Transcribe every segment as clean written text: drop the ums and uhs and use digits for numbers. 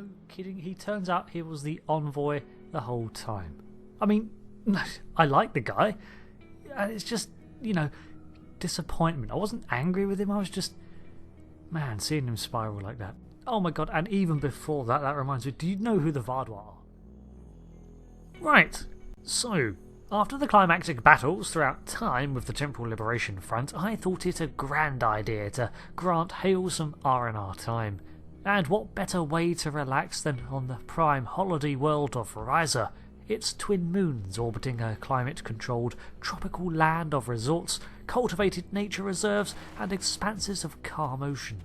No kidding, he turns out he was the envoy the whole time. I mean, I like the guy. It's just, disappointment. I wasn't angry with him, I was just... Man, seeing him spiral like that. Oh my god, and even before that, that reminds me, do you know who the Vardwa are? Right, so, after the climactic battles throughout time with the Temporal Liberation Front, I thought it a grand idea to grant Hale some R&R time. And what better way to relax than on the prime holiday world of Riser, its twin moons orbiting a climate-controlled tropical land of resorts, cultivated nature reserves, and expanses of car motion.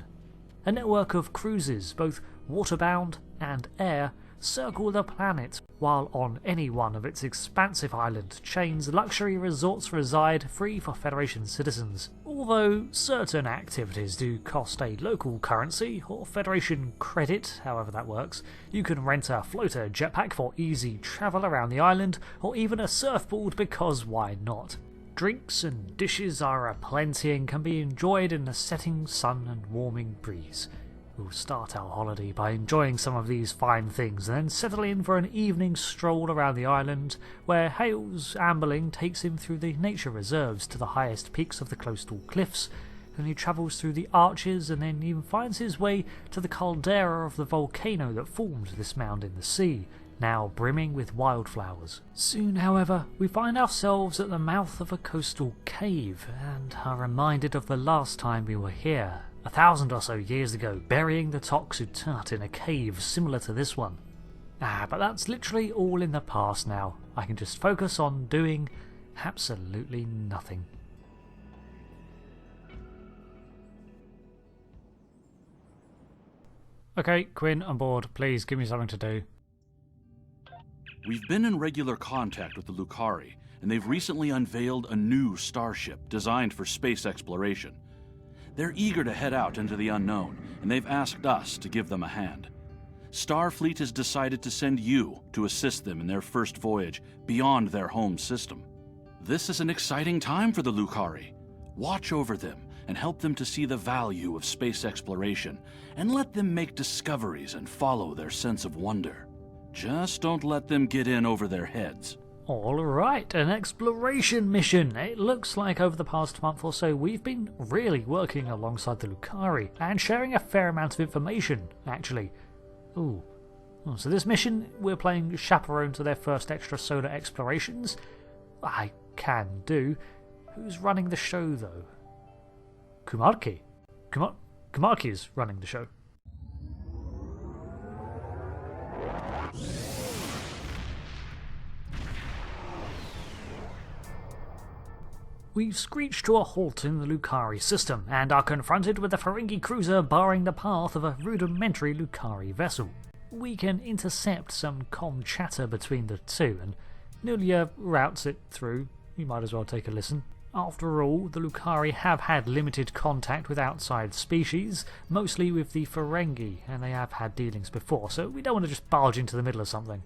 A network of cruises, both waterbound and air, circle the planet, while on any one of its expansive island chains luxury resorts reside free for Federation citizens, although certain activities do cost a local currency or Federation credit, however that works. You can rent a floater jetpack for easy travel around the island, or even a surfboard because why not? Drinks and dishes are aplenty and can be enjoyed in the setting sun and warming breeze. We'll start our holiday by enjoying some of these fine things and then settle in for an evening stroll around the island, where Hale's ambling takes him through the nature reserves to the highest peaks of the coastal cliffs, and he travels through the arches and then even finds his way to the caldera of the volcano that formed this mound in the sea, now brimming with wildflowers. Soon, however, we find ourselves at the mouth of a coastal cave and are reminded of the last time we were here, 1,000 or so years ago, burying the Toxutut in a cave similar to this one. But that's literally all in the past now. I can just focus on doing absolutely nothing. Okay, Quinn, on board. Please give me something to do. We've been in regular contact with the Lukari, and they've recently unveiled a new starship designed for space exploration. They're eager to head out into the unknown, and they've asked us to give them a hand. Starfleet has decided to send you to assist them in their first voyage beyond their home system. This is an exciting time for the Lukari. Watch over them and help them to see the value of space exploration, and let them make discoveries and follow their sense of wonder. Just don't let them get in over their heads. Alright, an exploration mission. It looks like over the past month or so we've been really working alongside the Lukari and sharing a fair amount of information, actually. So this mission, we're playing chaperone to their first extrasolar explorations? I can do. Who's running the show, though? Kuumaarke. Kuumaarke is running the show. We've screeched to a halt in the Lukari System, and are confronted with a Ferengi cruiser barring the path of a rudimentary Lukari vessel. We can intercept some comm chatter between the two, and Nulia routes it through. You might as well take a listen. After all, the Lukari have had limited contact with outside species, mostly with the Ferengi, and they have had dealings before, so we don't want to just barge into the middle of something.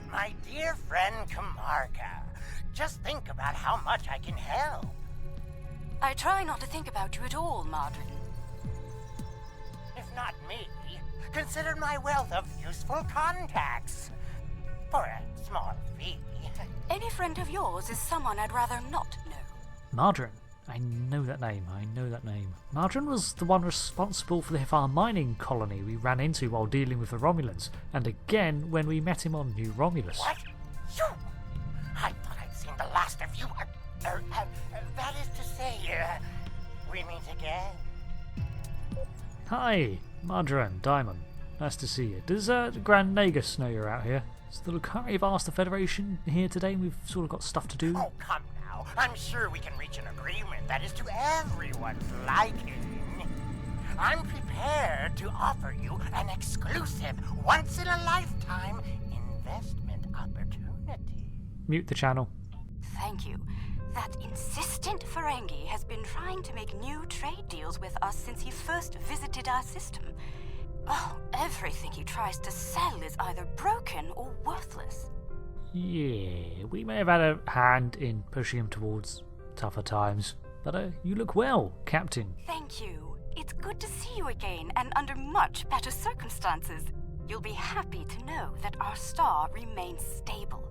My dear friend Kuumaarke, just think about how much I can help. I try not to think about you at all, Margarine. If not me, consider my wealth of useful contacts. For a small fee. Any friend of yours is someone I'd rather not know. Margarine. I know that name. Margarine was the one responsible for the Hifar mining colony we ran into while dealing with the Romulans, and again when we met him on New Romulus. What? You? I thought I'd seen the last of you. That is to say, we meet again. Hi, Margarine, Diamond. Nice to see you. Does Grand Nagus know you're out here? So the Lukari have asked the Federation here today, and we've sort of got stuff to do. Oh, come now. I'm sure we can reach an agreement that is to everyone's liking. I'm prepared to offer you an exclusive, once-in-a-lifetime investment opportunity. Mute the channel. Thank you. That insistent Ferengi has been trying to make new trade deals with us since he first visited our system. Oh, everything he tries to sell is either broken or worthless. Yeah, we may have had a hand in pushing him towards tougher times. But you look well, Captain. Thank you. It's good to see you again, and under much better circumstances. you'll be happy to know that our star remains stable.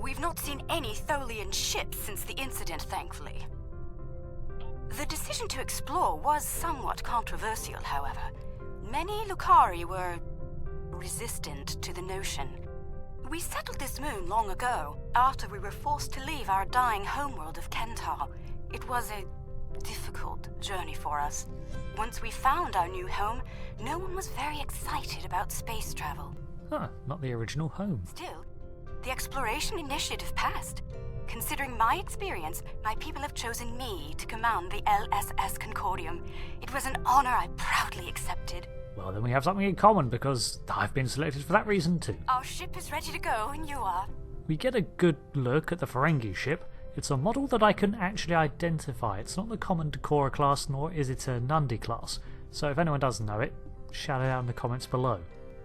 We've not seen any Tholian ships since the incident, thankfully. The decision to explore was somewhat controversial, however. Many Lukari were resistant to the notion. We settled this moon long ago, after we were forced to leave our dying homeworld of Kentar. It was a difficult journey for us. Once we found our new home, no one was very excited about space travel. Huh, not the original home. Still, the exploration initiative passed. Considering my experience, my people have chosen me to command the LSS Concordium. It was an honor I proudly accepted. Well, then we have something in common, because I've been selected for that reason too. Our ship is ready to go, and you are. We get a good look at the Ferengi ship. It's a model that I can actually identify. It's not the common Decora class, nor is it a Nundi class. So if anyone doesn't know it, shout it out in the comments below.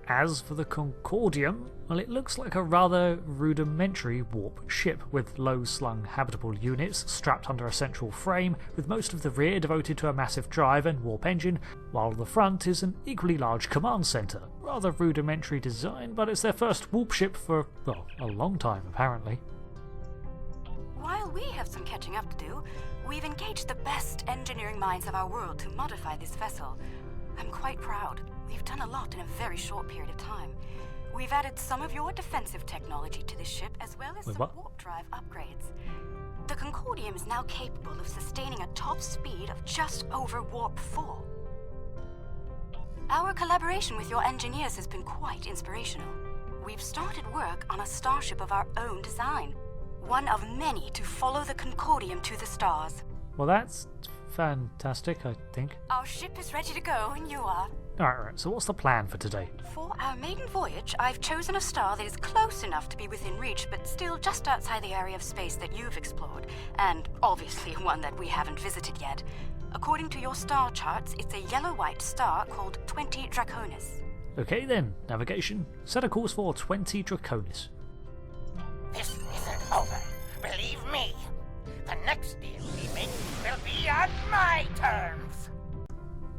As for the Concordium, well, it looks like a rather rudimentary warp ship with low-slung habitable units strapped under a central frame, with most of the rear devoted to a massive drive and warp engine, while the front is an equally large command centre. Rather rudimentary design, but it's their first warp ship for, well, a long time apparently. While we have some catching up to do, we've engaged the best engineering minds of our world to modify this vessel. I'm quite proud. We've done a lot in a very short period of time. We've added some of your defensive technology to this ship, as well as some warp drive upgrades. The Concordium is now capable of sustaining a top speed of just over warp 4. Our collaboration with your engineers has been quite inspirational. We've started work on a starship of our own design, one of many to follow the Concordium to the stars. Well, that's fantastic, I think. Our ship is ready to go, and you are. Alright, so what's the plan for today? For our maiden voyage, I've chosen a star that is close enough to be within reach, but still just outside the area of space that you've explored, and obviously one that we haven't visited yet. According to your star charts, it's a yellow-white star called 20 Draconis. Okay then, navigation. Set a course for 20 Draconis. This isn't over. Believe me. The next deal we make will be on my terms.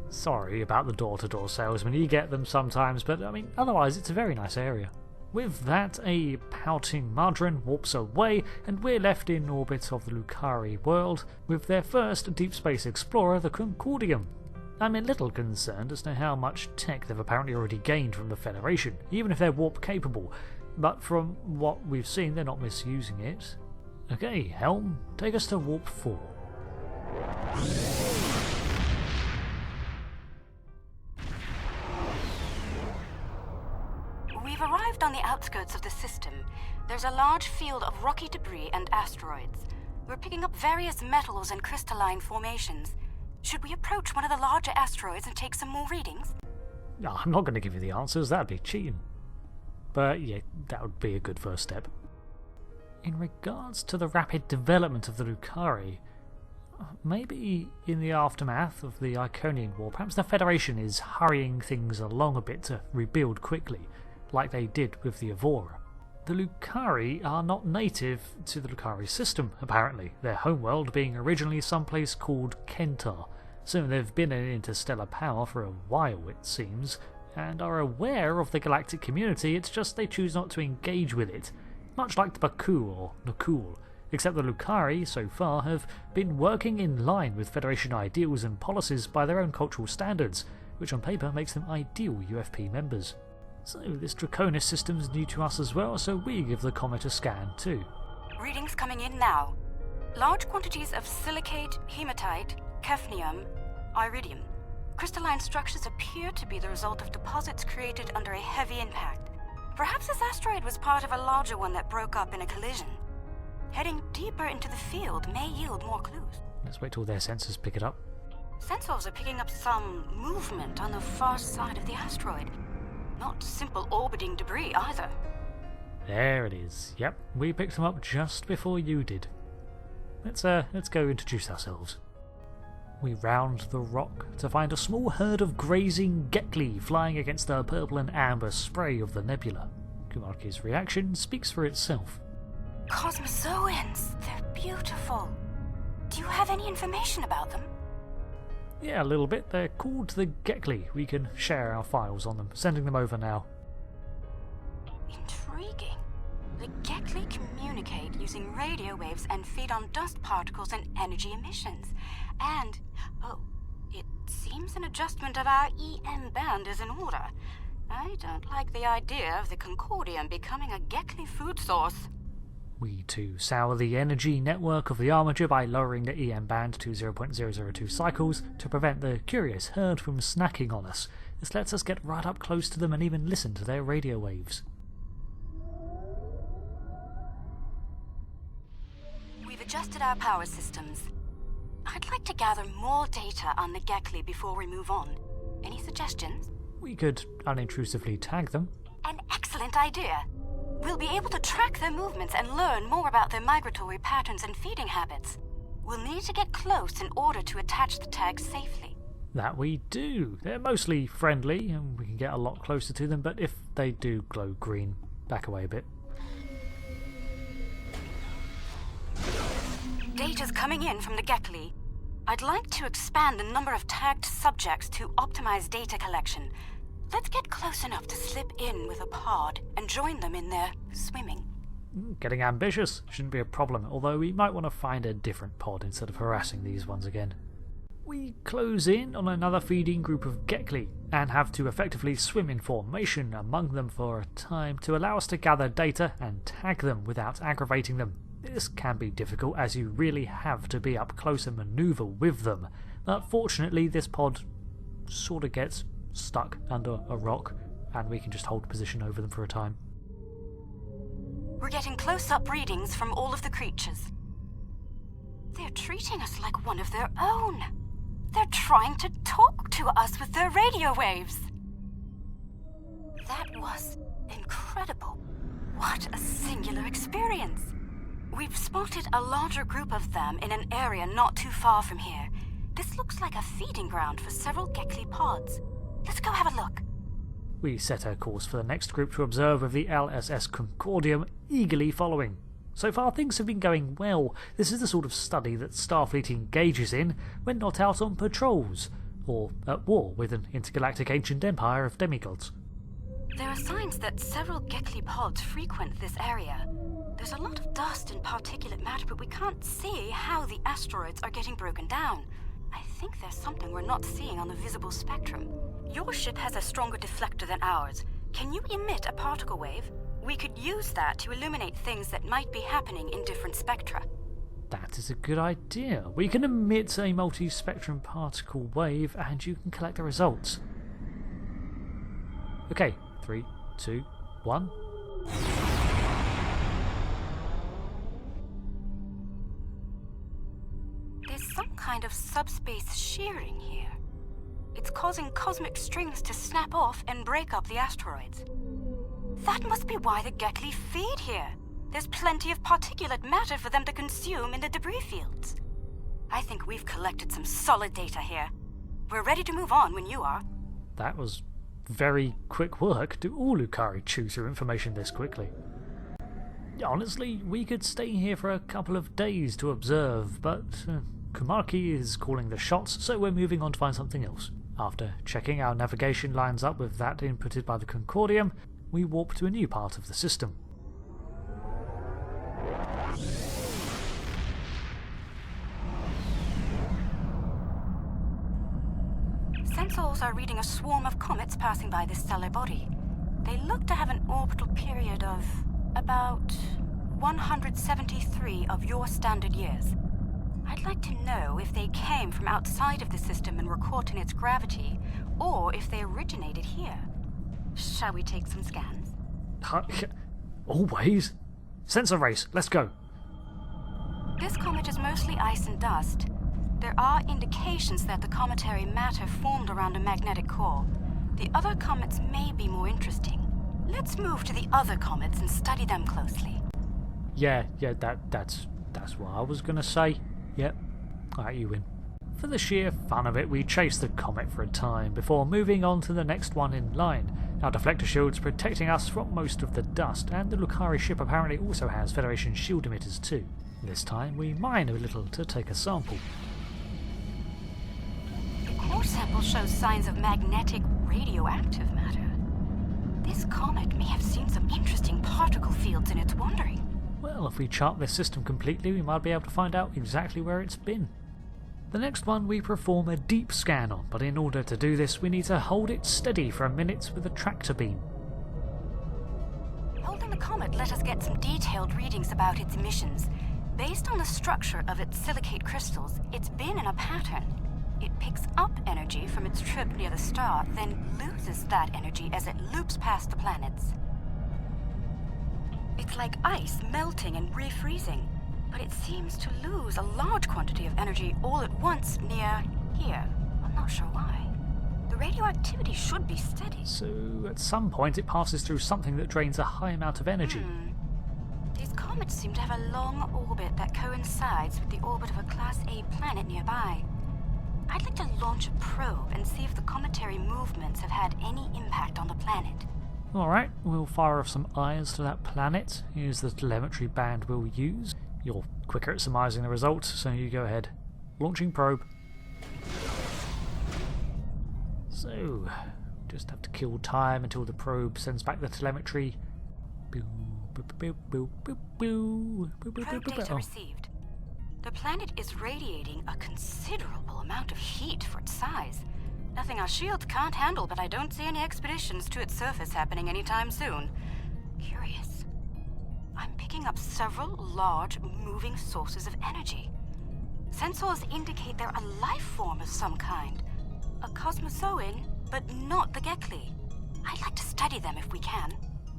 Sorry about the door-to-door salesman, you get them sometimes, but I mean, otherwise it's a very nice area. With that, a pouting Madron warps away, and we're left in orbit of the Lukari world, with their first deep space explorer, the Concordium. I'm a little concerned as to how much tech they've apparently already gained from the Federation, even if they're warp capable, but from what we've seen they're not misusing it. Okay, Helm, take us to warp 4. We've arrived on the outskirts of the system. There's a large field of rocky debris and asteroids. We're picking up various metals and crystalline formations. Should we approach one of the larger asteroids and take some more readings? No, I'm not going to give you the answers, that'd be cheating. But yeah, that would be a good first step. In regards to the rapid development of the Lukari, maybe in the aftermath of the Iconian War, perhaps the Federation is hurrying things along a bit to rebuild quickly, like they did with the Evora. The Lukari are not native to the Lukari system, apparently, their homeworld being originally someplace called Kentar, so they've been an interstellar power for a while, it seems, and are aware of the galactic community, it's just they choose not to engage with it, much like the Baku or Nakul, except the Lukari, so far, have been working in line with Federation ideals and policies by their own cultural standards, which on paper makes them ideal UFP members. So this Draconis system's new to us as well, so we give the comet a scan too. Readings coming in now. Large quantities of silicate, hematite, hafnium, iridium. Crystalline structures appear to be the result of deposits created under a heavy impact. Perhaps this asteroid was part of a larger one that broke up in a collision. Heading deeper into the field may yield more clues. Let's wait till their sensors pick it up. Sensors are picking up some movement on the far side of the asteroid. Not simple orbiting debris either. There it is. Yep, we picked them up just before you did. Let's go introduce ourselves. We round the rock to find a small herd of grazing Geckly flying against the purple and amber spray of the nebula. Kuumaarke's reaction speaks for itself. Cosmozoans! They're beautiful. Do you have any information about them? Yeah, a little bit. They're called the Geckly. We can share our files on them. Sending them over now. Intriguing. The Geckly communicate using radio waves and feed on dust particles and energy emissions. And, it seems an adjustment of our EM band is in order. I don't like the idea of the Concordium becoming a Geckly food source. We too sour the energy network of the Armiger by lowering the EM band to 0.002 cycles to prevent the curious herd from snacking on us. This lets us get right up close to them and even listen to their radio waves. We've adjusted our power systems. I'd like to gather more data on the Geckly before we move on. Any suggestions? We could unintrusively tag them. An excellent idea. We'll be able to track their movements and learn more about their migratory patterns and feeding habits. We'll need to get close in order to attach the tags safely. That we do. They're mostly friendly and we can get a lot closer to them, but if they do glow green, back away a bit. Data's coming in from the Geckly. I'd like to expand the number of tagged subjects to optimize data collection. Let's get close enough to slip in with a pod and join them in their swimming. Getting ambitious shouldn't be a problem, although we might want to find a different pod instead of harassing these ones again. We close in on another feeding group of Geckly and have to effectively swim in formation among them for a time to allow us to gather data and tag them without aggravating them. This can be difficult as you really have to be up close and manoeuvre with them, but fortunately this pod sort of gets stuck under a rock and we can just hold position over them for a time. We're getting close-up readings from all of the creatures. They're treating us like one of their own. They're trying to talk to us with their radio waves. That was incredible. What a singular experience. We've spotted a larger group of them in an area not too far from here. This looks like a feeding ground for several Geckly pods. Let's go have a look. We set our course for the next group to observe with the LSS Concordium eagerly following. So far things have been going well. This is the sort of study that Starfleet engages in when not out on patrols, or at war with an intergalactic ancient empire of demigods. There are signs that several Geckly pods frequent this area. There's a lot of dust and particulate matter, but we can't see how the asteroids are getting broken down. I think there's something we're not seeing on the visible spectrum. Your ship has a stronger deflector than ours. Can you emit a particle wave? We could use that to illuminate things that might be happening in different spectra. That is a good idea. We can emit a multi-spectrum particle wave and you can collect the results. Okay, 3, 2, 1. There's some kind of subspace shearing here. It's causing cosmic strings to snap off and break up the asteroids. That must be why the Geckly feed here. There's plenty of particulate matter for them to consume in the debris fields. I think we've collected some solid data here. We're ready to move on when you are. That was very quick work. Do all Lukari chew through information this quickly? Honestly, we could stay here for a couple of days to observe, but Kuumaarke is calling the shots, so we're moving on to find something else. After checking our navigation lines up with that inputted by the Concordium, we warp to a new part of the system. Sensors are reading a swarm of comets passing by this stellar body. They look to have an orbital period of about 173 of your standard years. I'd like to know if they came from outside of the system and were caught in its gravity, or if they originated here. Shall we take some scans? Always. Sensor race, let's go. This comet is mostly ice and dust. There are indications that the cometary matter formed around a magnetic core. The other comets may be more interesting. Let's move to the other comets and study them closely. Yeah, that's what I was gonna say. Yep. Alright, you win. For the sheer fun of it, we chase the comet for a time before moving on to the next one in line. Our deflector shield's protecting us from most of the dust, and the Lukari ship apparently also has Federation shield emitters too. This time we mine a little to take a sample. The core sample shows signs of magnetic radioactive matter. This comet may have seen some interesting particle fields in its wandering. Well, if we chart this system completely, we might be able to find out exactly where it's been. The next one we perform a deep scan on, but in order to do this we need to hold it steady for a minute with a tractor beam. Holding the comet let us get some detailed readings about its emissions. Based on the structure of its silicate crystals, it's been in a pattern. It picks up energy from its trip near the star, then loses that energy as it loops past the planets. It's like ice melting and refreezing, but it seems to lose a large quantity of energy all at once near here. I'm not sure why. The radioactivity should be steady. So, at some point it passes through something that drains a high amount of energy. These comets seem to have a long orbit that coincides with the orbit of a Class A planet nearby. I'd like to launch a probe and see if the cometary movements have had any impact on the planet. Alright, we'll fire off some eyes to that planet. Here's the telemetry band we'll use. You're quicker at surmising the results, so you go ahead. Launching probe. So, just have to kill time until the probe sends back the telemetry. Probe data received. The planet is radiating a considerable amount of heat for its size. Nothing our shields can't handle, but I don't see any expeditions to its surface happening anytime soon. Curious. I'm picking up several large, moving sources of energy. Sensors indicate they're a life form of some kind. A cosmozoan, but not the Geckly. I'd like to study them if we can.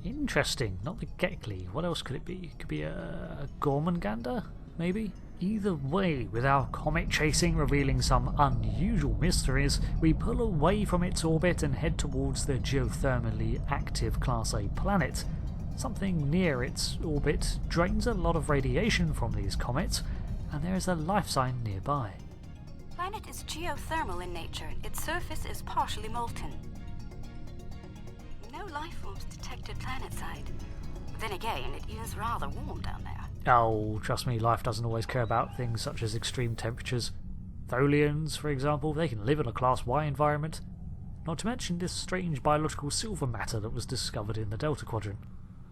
Interesting, not the Geckly. What else could it be? It could be a Gormangander, maybe? Either way, with our comet chasing revealing some unusual mysteries, we pull away from its orbit and head towards the geothermally active Class A planet. Something near its orbit drains a lot of radiation from these comets, and there is a life sign nearby. The planet is geothermal in nature. Its surface is partially molten. No life forms detected planetside. Then again, it is rather warm down there. Oh, trust me, life doesn't always care about things such as extreme temperatures. Tholians, for example, they can live in a Class Y environment. Not to mention this strange biological silver matter that was discovered in the Delta Quadrant.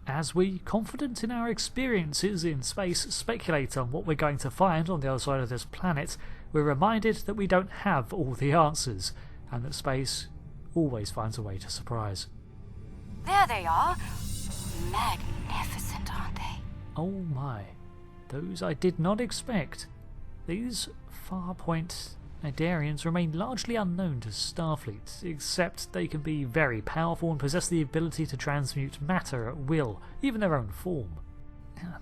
As we, confident in our experiences in space, speculate on what we're going to find on the other side of this planet, we're reminded that we don't have all the answers, and that space always finds a way to surprise. There they are. Magnificent, aren't they? Oh my, those I did not expect. These Farpoint Idarians remain largely unknown to Starfleet, except they can be very powerful and possess the ability to transmute matter at will, even their own form.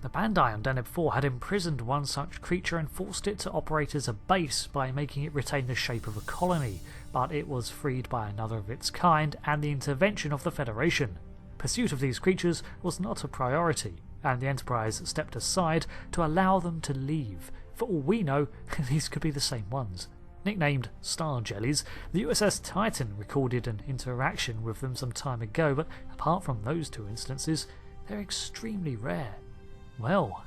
The Bandai on Deneb 4 had imprisoned one such creature and forced it to operate as a base by making it retain the shape of a colony, but it was freed by another of its kind and the intervention of the Federation. Pursuit of these creatures was not a priority, and the Enterprise stepped aside to allow them to leave. For all we know, these could be the same ones. Nicknamed Star Jellies, the USS Titan recorded an interaction with them some time ago, but apart from those two instances, they're extremely rare. Well,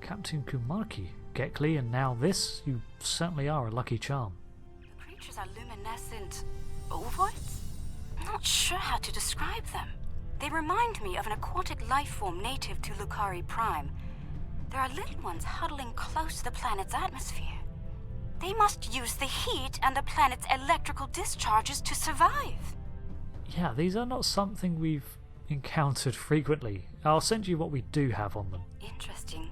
Captain Kuumaarke, Geckly, and now this, you certainly are a lucky charm. The creatures are luminescent ovoids? I'm not sure how to describe them. They remind me of an aquatic life form native to Lukari Prime. There are little ones huddling close to the planet's atmosphere. They must use the heat and the planet's electrical discharges to survive. Yeah, these are not something we've encountered frequently. I'll send you what we do have on them. Interesting.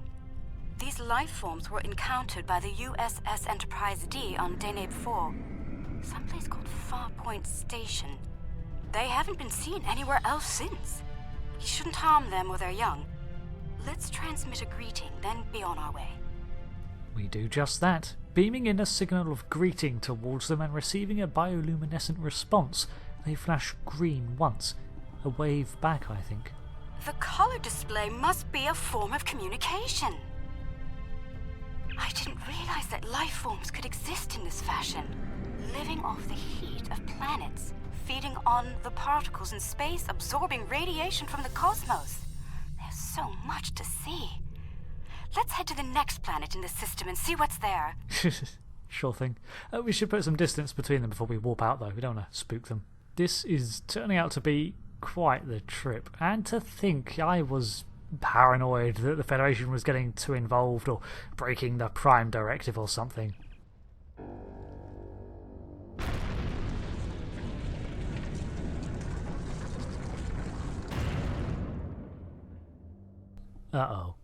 These life forms were encountered by the USS Enterprise D on Deneb 4, someplace called Farpoint Station. They haven't been seen anywhere else since. We shouldn't harm them or their young. Let's transmit a greeting, then be on our way. We do just that, beaming in a signal of greeting towards them and receiving a bioluminescent response. They flash green once. A wave back, I think. The color display must be a form of communication. I didn't realize that life forms could exist in this fashion, living off the heat of planets, feeding on the particles in space, absorbing radiation from the cosmos. There's so much to see. Let's head to the next planet in the system and see what's there. Sure thing. We should put some distance between them before we warp out, though. We don't want to spook them. This is turning out to be quite the trip. And to think I was paranoid that the Federation was getting too involved or breaking the Prime Directive or something. Uh-oh.